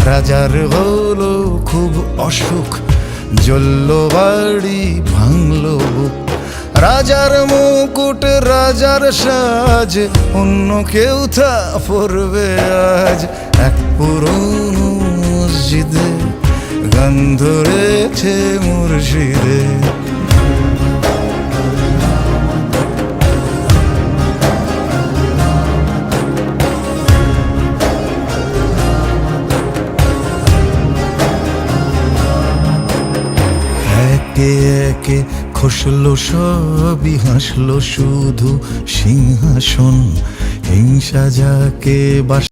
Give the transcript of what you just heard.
রাজার হলো খুব অসুখ, জ্বলল বাড়ি ভাঙল বুক। রাজার মুকুট রাজার সাজ, অন্য কেউ তা পরবে আজ। এক পুরনো মসজিদে গান ধরেছে মুর্শিদে। একে একে খসলো সবই, হাসলো শুধু সিংহাসন। হিংসা যাকে বাস